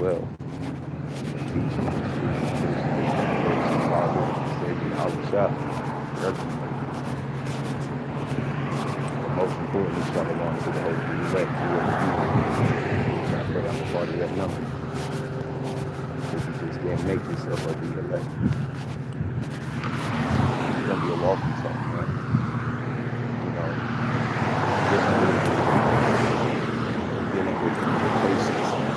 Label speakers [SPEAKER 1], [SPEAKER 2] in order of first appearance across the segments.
[SPEAKER 1] well. Teaching and preaching the Father, Savior, Yahushua. But most importantly, shalom to the hopeful elect who are the I pray I'm a part of that number. Because you just can't make yourself of the elect. It's gonna be a walking talk, man. You know, dealing with patience, man.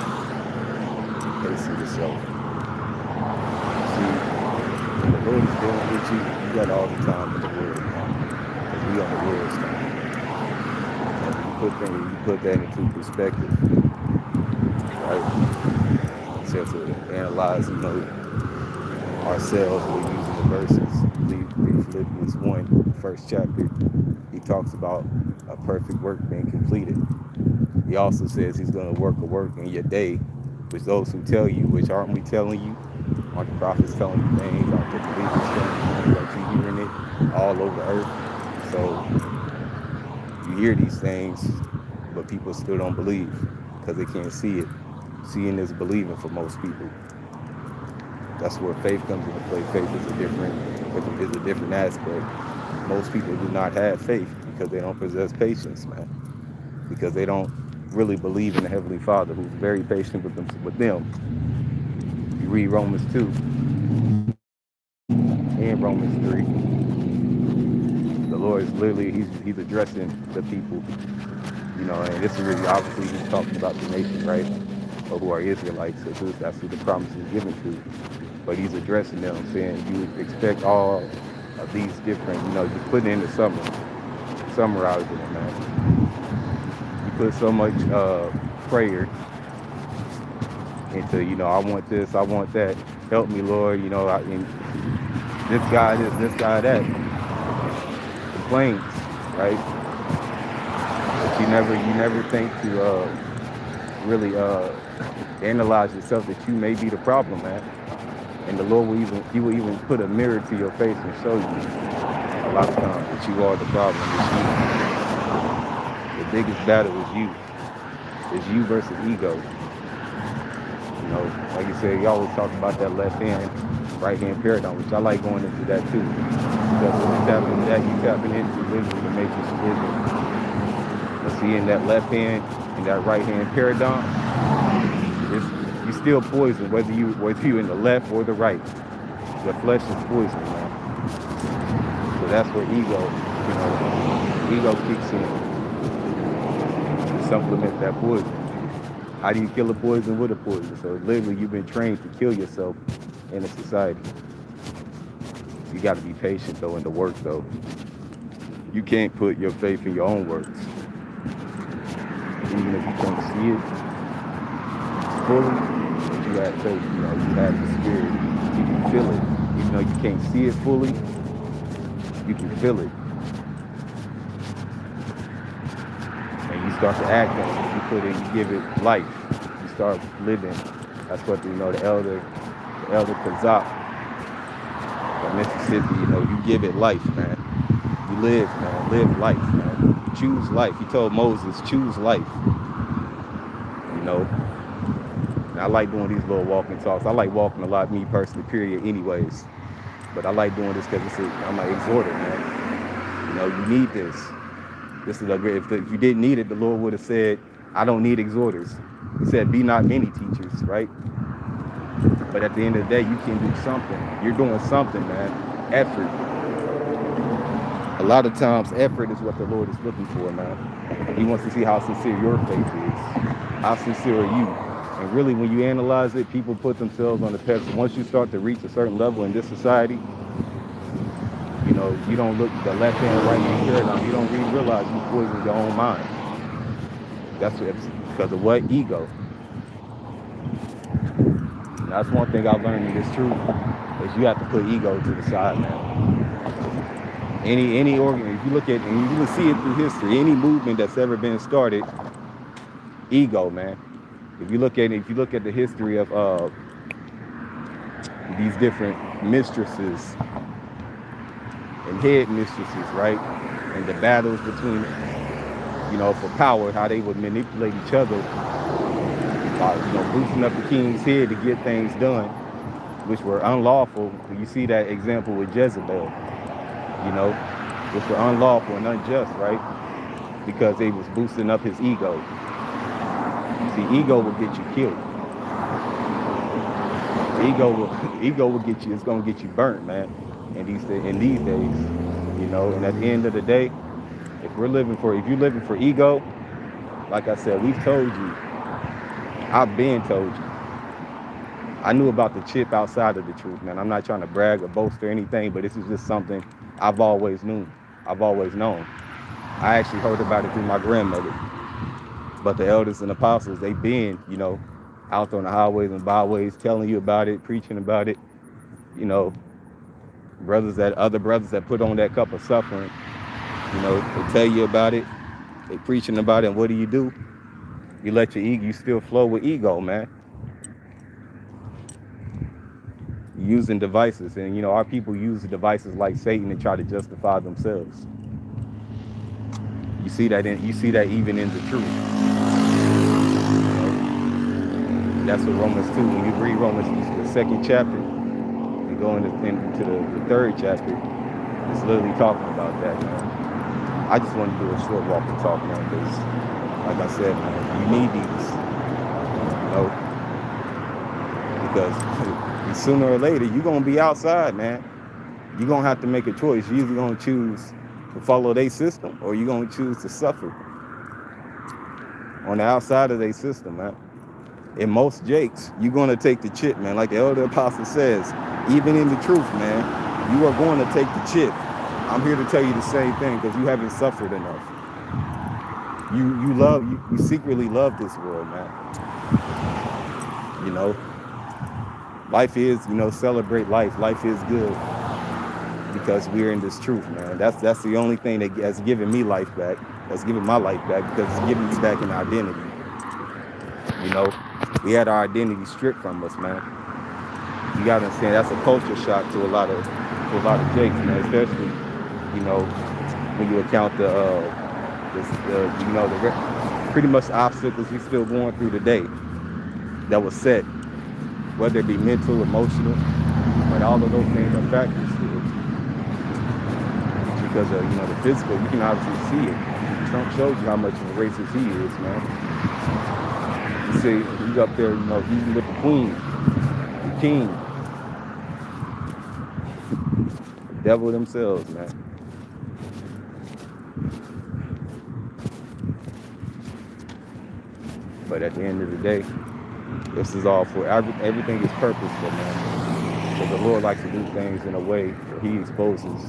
[SPEAKER 1] Pacing yourself. See, when the Lord is dealing with you, you got all the time in the world, man. Because we on the world's time. You put that into perspective, right? So to analyze, ourselves, we're using the verses. Read Philippians 1, first chapter. He talks about a perfect work being completed. He also says he's going to work a work in your day, which those who tell you, which aren't we telling you? Aren't the prophets telling you things? Aren't the believers telling you things? Aren't you hearing it all over earth? So you hear these things, but people still don't believe because they can't see it. Seeing is believing for most people. That's where faith comes into play. Faith is a different aspect. Most people do not have faith because they don't possess patience, man. Because they don't really believe in the Heavenly Father, who's very patient with them. You read Romans 2 and Romans 3. The Lord is literally he's addressing the people, and this is really obviously he's talking about the nation, right? Or who are Israelites, so that's who the promise is given to. But he's addressing them, saying you expect all of these different, you're putting into summarizing it, man. You put so much prayer into, I want this, I want that, help me, Lord, and this guy that, complains, right? But you never think to really analyze yourself that you may be the problem, man. And the Lord will even put a mirror to your face and show you a lot of times that you are the problem. It's you. The biggest battle is you. It's you versus ego. Like you said, you always talk about that left hand, right hand paradigm, which I like going into that too. Because when you tap into that, you tapping into literally the matrix of vision. But see, in that left hand and that right hand paradigm, you still poison whether you're in the left or the right. The flesh is poison, man. So that's where ego kicks in to supplement that poison. How do you kill a poison with a poison? So literally you've been trained to kill yourself in a society. You got to be patient though in the work though. You can't put your faith in your own works. Even if you can't see it fully, but you have faith, you have the spirit. You can feel it. Even though you can't see it fully, you can feel it. And you start to act on it. You give it life. You start living. That's what the elder Kazak from Mississippi, you give it life, man. You live, man. Live life, man. Choose life. He told Moses, choose life. And I like doing these little walking talks. I like walking a lot, me personally, period, anyways. But I like doing this because I'm like exhorter, man. You need this. This is a great. If you didn't need it, the Lord would have said, I don't need exhorters. He said, be not many teachers, right? But at the end of the day, you can do something. You're doing something, man. Effort. A lot of times, effort is what the Lord is looking for, man. He wants to see how sincere your faith is. How sincere are you? And really, when you analyze it, people put themselves on the pedestal. Once you start to reach a certain level in this society, you don't look the left hand, right hand paradigm. You don't really realize you poison your own mind. That's because of what? Ego. And that's one thing I learned in this truth is you have to put ego to the side, man. Any organ, if you look at, and you will see it through history, any movement that's ever been started, ego, man. If you look at the history of these different mistresses and head mistresses, right? And the battles between, for power, how they would manipulate each other. by boosting up the king's head to get things done, which were unlawful. You see that example with Jezebel, you know, which were unlawful and unjust, right? Because they was boosting up his ego. See, ego will get you killed. Ego will get you. It's gonna get you burnt, man. In these days, And at the end of the day, if you're living for ego, like I said, we've told you. I've been told you. I knew about the chip outside of the truth, man. I'm not trying to brag or boast or anything, but this is just something I've always known. I actually heard about it through my grandmother. But the elders and apostles, they've been, out on the highways and byways telling you about it, preaching about it. Other brothers that put on that cup of suffering, they tell you about it, they preaching about it, and what do? You let your ego, you still flow with ego, man. Using devices, and our people use the devices like Satan to try to justify themselves. You see that even in the truth. That's what Romans 2. When you read Romans, the second chapter, and go into the third chapter, it's literally talking about that, man. I just want to do a short walk and talk, man, because, like I said, man, you need these, because sooner or later you're gonna be outside, man. You're gonna have to make a choice. You're either gonna choose to follow their system, or you're gonna choose to suffer on the outside of their system, man. In most jakes, you're going to take the chip, man. Like the elder apostle says, even in the truth, man, you are going to take the chip. I'm here to tell you the same thing, because you haven't suffered enough. You secretly love this world, man. Life is, celebrate life. Life is good because we're in this truth, man. That's the only thing that's giving me life back. That's giving my life back, because it's giving me back an identity. We had our identity stripped from us, man. You gotta understand, that's a culture shock to a lot of jakes, man. Especially, when you account pretty much the obstacles we still going through today that was set, whether it be mental, emotional, but all of those things are factors to it. Because of the physical, you can obviously see it. Trump shows you how much of a racist he is, man. You see, he's up there, even with the queen, the king, the devil themselves, man. But at the end of the day, this is all for everything is purposeful, man. Because the Lord likes to do things in a way where He exposes.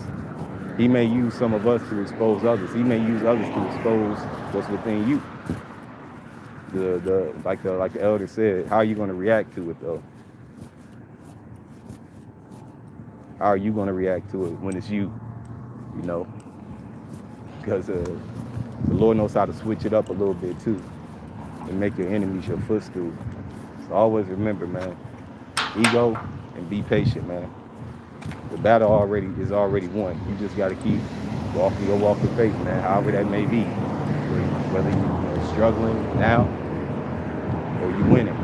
[SPEAKER 1] He may use some of us to expose others. He may use others to expose what's within you. Like the elder said, how are you going to react to it, though? How are you going to react to it when it's you? Because the Lord knows how to switch it up a little bit too, and make your enemies your footstool. So always remember, man, ego and be patient, man. The battle is already won. You just got to keep walking your walk of faith, man, however that may be. Whether you're struggling now or you winning.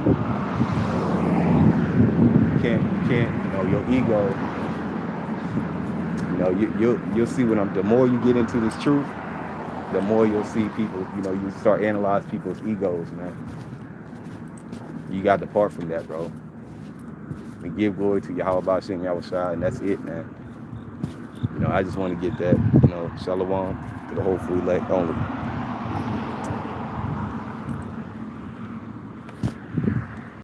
[SPEAKER 1] You can't, your ego, you'll see the more you get into this truth, the more you'll see people, you start analyzing people's egos, man. You got to depart from that, bro. And give glory to Yahweh Shem Yahushua, and that's it, man. I just want to get that, shalom to the whole free elect only.